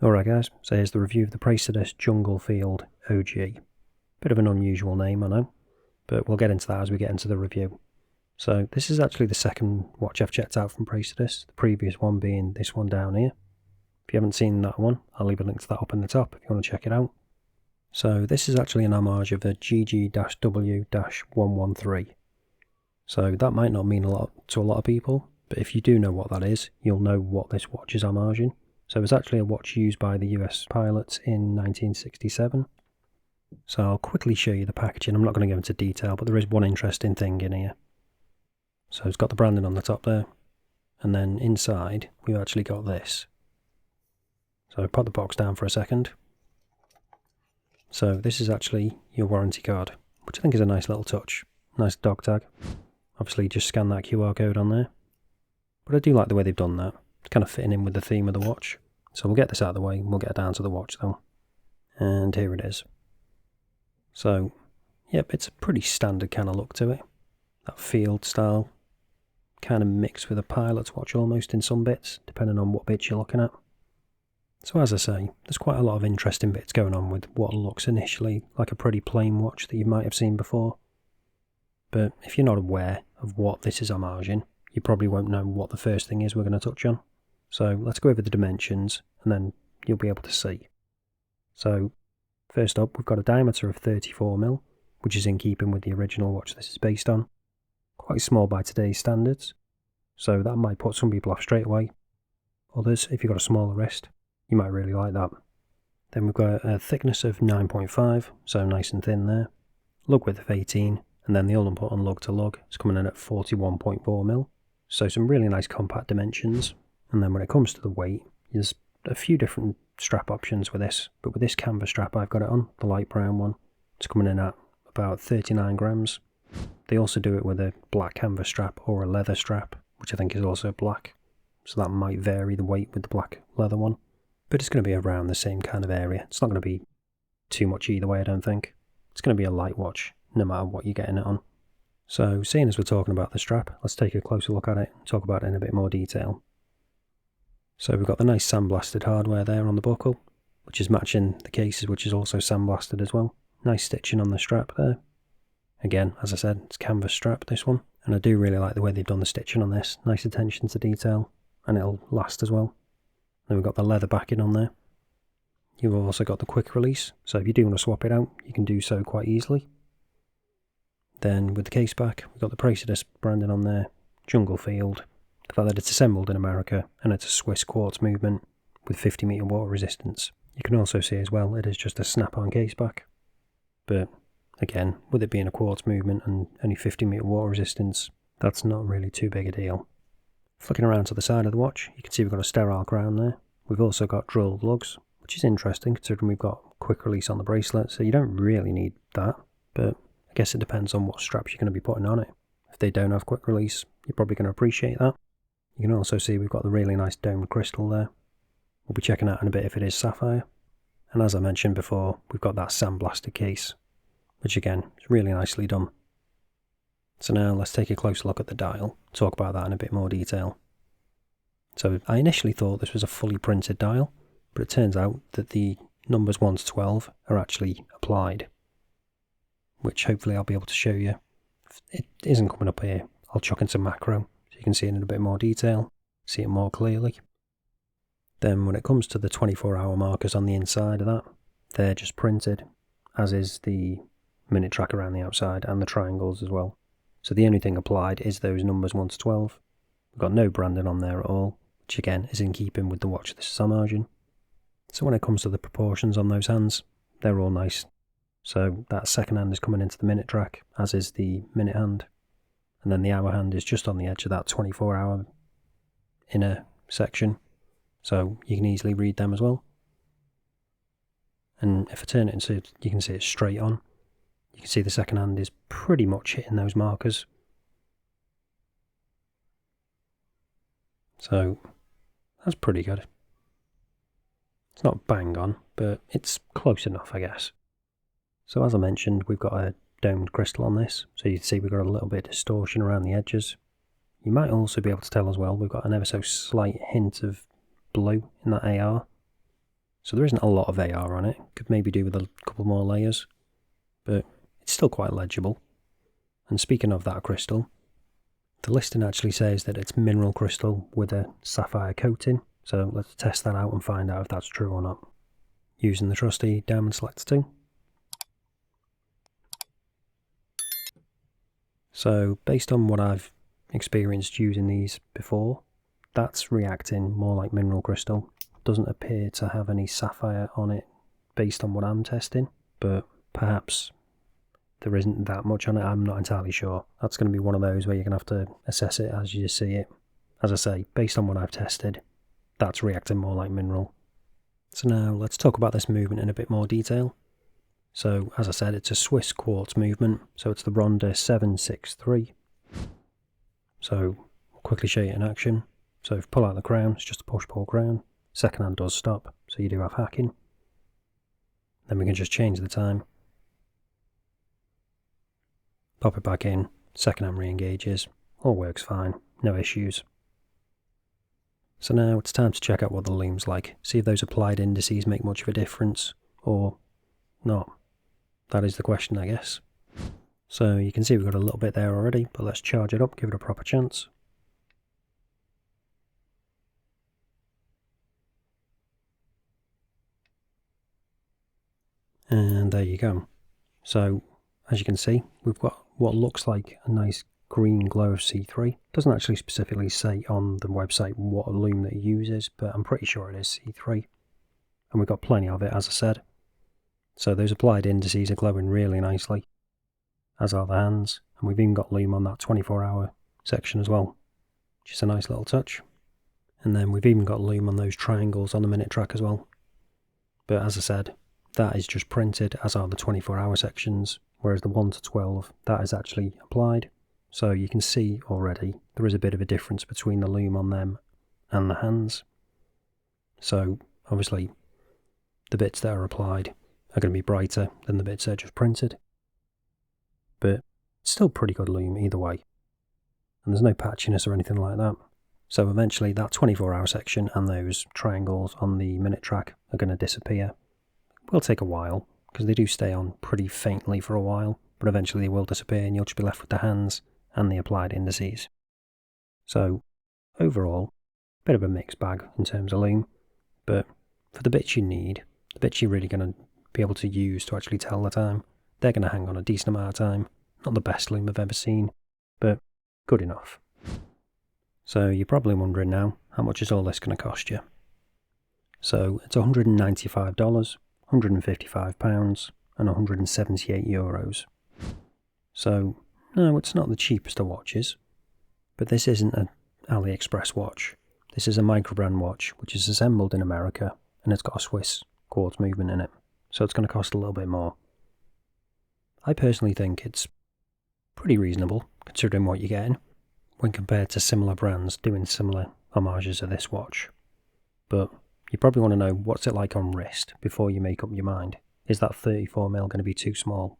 Alright guys, so here's the review of the Praesidus Jungle Field OG. Bit of an unusual name, I know, but we'll get into that as we get into the review. So this is actually the second watch I've checked out from Praesidus, the previous one being this one down here. If you haven't seen that one, I'll leave a link to that up in the top if you want to check it out. So this is actually an homage of the GG-W-113. So that might not mean a lot to a lot of people, but if you do know what that is, you'll know what this watch is homaging. So it was actually a watch used by the US pilots in 1967. So I'll quickly show you the packaging. I'm not going to go into detail, but there is one interesting thing in here. So it's got the branding on the top there, and then inside we've actually got this. So put the box down for a second. So this is actually your warranty card, which I think is a nice little touch. Nice dog tag. Obviously just scan that QR code on there. But I do like the way they've done that. It's kind of fitting in with the theme of the watch. So we'll get this out of the way and we'll get down to the watch though. And here it is. So, yep, it's a pretty standard kind of look to it. That field style, kind of mixed with a pilot's watch almost in some bits, depending on what bits you're looking at. So as I say, there's quite a lot of interesting bits going on with what looks initially like a pretty plain watch that you might have seen before. But if you're not aware of what this is homaging, you probably won't know what the first thing is we're going to touch on. So let's go over the dimensions and then you'll be able to see. So first up, we've got a diameter of 34mm, which is in keeping with the original watch this is based on. Quite small by today's standards, so that might put some people off straight away. Others, if you've got a smaller wrist, you might really like that. Then we've got a thickness of 9.5, so nice and thin there. Lug width of 18, and then the all input on lug to lug is coming in at 41.4mm. So some really nice compact dimensions. And then when it comes to the weight, there's a few different strap options with this, but with this canvas strap I've got it on, the light brown one, it's coming in at about 39 grams. They also do it with a black canvas strap or a leather strap, which I think is also black, so that might vary the weight with the black leather one, but it's going to be around the same kind of area. It's not going to be too much either way, I don't think. It's going to be a light watch, no matter what you're getting it on. So, seeing as we're talking about the strap, let's take a closer look at it and talk about it in a bit more detail. So we've got the nice sandblasted hardware there on the buckle, which is matching the cases, which is also sandblasted as well. Nice stitching on the strap there. Again, as I said, it's canvas strap, this one. And I do really like the way they've done the stitching on this. Nice attention to detail, and it'll last as well. Then we've got the leather backing on there. You've also got the quick release, so if you do want to swap it out, you can do so quite easily. Then with the case back, we've got the Praesidus branding on there, Jungle Field. The fact that it's assembled in America and it's a Swiss quartz movement with 50-meter water resistance. You can also see as well it is just a snap-on case back. But again, with it being a quartz movement and only 50-meter water resistance, that's not really too big a deal. Flicking around to the side of the watch, you can see we've got a sterile crown there. We've also got drilled lugs, which is interesting considering we've got quick release on the bracelet, so you don't really need that. But I guess it depends on what straps you're going to be putting on it. If they don't have quick release, you're probably going to appreciate that. You can also see we've got the really nice domed crystal there. We'll be checking out in a bit if it is sapphire. And as I mentioned before, we've got that sandblasted case, which again, is really nicely done. So now let's take a closer look at the dial, talk about that in a bit more detail. So I initially thought this was a fully printed dial, but it turns out that the numbers 1 to 12 are actually applied, which hopefully I'll be able to show you. If it isn't coming up here, I'll chuck in some macro, so you can see it in a bit more detail, see it more clearly. Then when it comes to the 24-hour markers on the inside of that, they're just printed, as is the minute tracker around the outside and the triangles as well. So the only thing applied is those numbers 1 to 12. We've got no branding on there at all, which again is in keeping with the watch this is homaging. So when it comes to the proportions on those hands, they're all nice. So that second hand is coming into the minute track, as is the minute hand. And then the hour hand is just on the edge of that 24-hour inner section. So you can easily read them as well. And if I turn it so you can see it straight on, you can see the second hand is pretty much hitting those markers. So that's pretty good. It's not bang on, but it's close enough, I guess. So as I mentioned, we've got a domed crystal on this, so you can see we've got a little bit of distortion around the edges. You might also be able to tell as well, we've got an ever so slight hint of blue in that AR. So there isn't a lot of AR on it. Could maybe do with a couple more layers, but it's still quite legible. And speaking of that crystal, the listing actually says that it's mineral crystal with a sapphire coating. So let's test that out and find out if that's true or not. Using the trusty diamond selector tool. So based on what I've experienced using these before, that's reacting more like mineral crystal. Doesn't appear to have any sapphire on it based on what I'm testing, but perhaps there isn't that much on it. I'm not entirely sure. That's going to be one of those where you're going to have to assess it as you see it. As I say, based on what I've tested, that's reacting more like mineral. So now let's talk about this movement in a bit more detail. So as I said, it's a Swiss quartz movement, so it's the Ronda 763. So I'll quickly show you in action. So if you pull out the crown, it's just a push-pull crown. Second hand does stop, so you do have hacking. Then we can just change the time. Pop it back in, second hand re-engages, all works fine, no issues. So now it's time to check out what the Lume's like, see if those applied indices make much of a difference, or not. That is the question, I guess. So you can see we've got a little bit there already, but let's charge it up, give it a proper chance. And there you go. So as you can see, we've got what looks like a nice green glow of C3. Doesn't actually specifically say on the website what lume that it uses, but I'm pretty sure it is C3. And we've got plenty of it, as I said. So those applied indices are glowing really nicely, as are the hands. And we've even got lume on that 24-hour section as well, which is a nice little touch. And then we've even got lume on those triangles on the minute track as well. But as I said, that is just printed, as are the 24-hour sections, whereas the 1 to 12, that is actually applied. So you can see already there is a bit of a difference between the lume on them and the hands. So obviously the bits that are applied are going to be brighter than the bits that are just printed. But it's still pretty good lume either way. And there's no patchiness or anything like that. So eventually that 24-hour section and those triangles on the minute track are going to disappear. It will take a while, because they do stay on pretty faintly for a while, but eventually they will disappear and you'll just be left with the hands and the applied indices. So overall, bit of a mixed bag in terms of lume, but for the bits you need, the bits you're really going to be able to use to actually tell the time, they're going to hang on a decent amount of time. Not the best lume I've ever seen, but good enough. So you're probably wondering now, how much is all this going to cost you? So it's $195, £155 and €178. So no, it's not the cheapest of watches, but this isn't an AliExpress watch. This is a Microbrand watch, which is assembled in America, and it's got a Swiss quartz movement in it, so it's going to cost a little bit more. I personally think it's pretty reasonable, considering what you're getting, when compared to similar brands doing similar homages of this watch. But you probably want to know what's it like on wrist before you make up your mind. Is that 34mm going to be too small?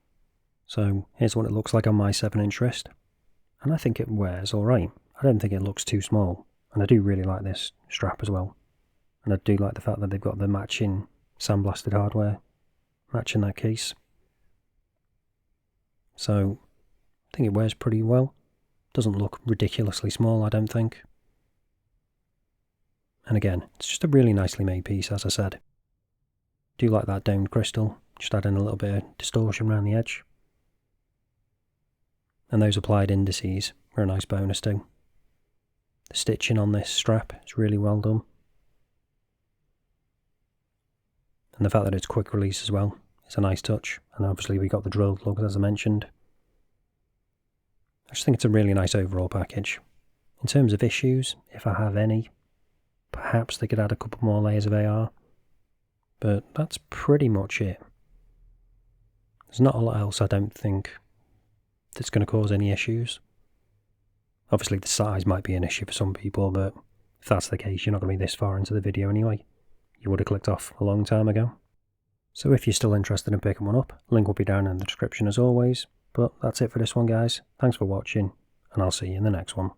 So here's what it looks like on my 7-inch wrist. And I think it wears alright. I don't think it looks too small. And I do really like this strap as well. And I do like the fact that they've got the matching sandblasted hardware matching that case. So I think it wears pretty well. Doesn't look ridiculously small, I don't think. And again, it's just a really nicely made piece, as I said. Do like that domed crystal, just adding a little bit of distortion around the edge. And those applied indices are a nice bonus too. The stitching on this strap is really well done. And the fact that it's quick release as well is a nice touch. And obviously we got the drilled lugs, as I mentioned. I just think it's a really nice overall package. In terms of issues, if I have any, perhaps they could add a couple more layers of AR, but that's pretty much it. There's not a lot else, I don't think, that's going to cause any issues. Obviously the size might be an issue for some people, but if that's the case, you're not going to be this far into the video anyway. You would have clicked off a long time ago. So if you're still interested in picking one up, link will be down in the description as always. But that's it for this one, guys. Thanks for watching, and I'll see you in the next one.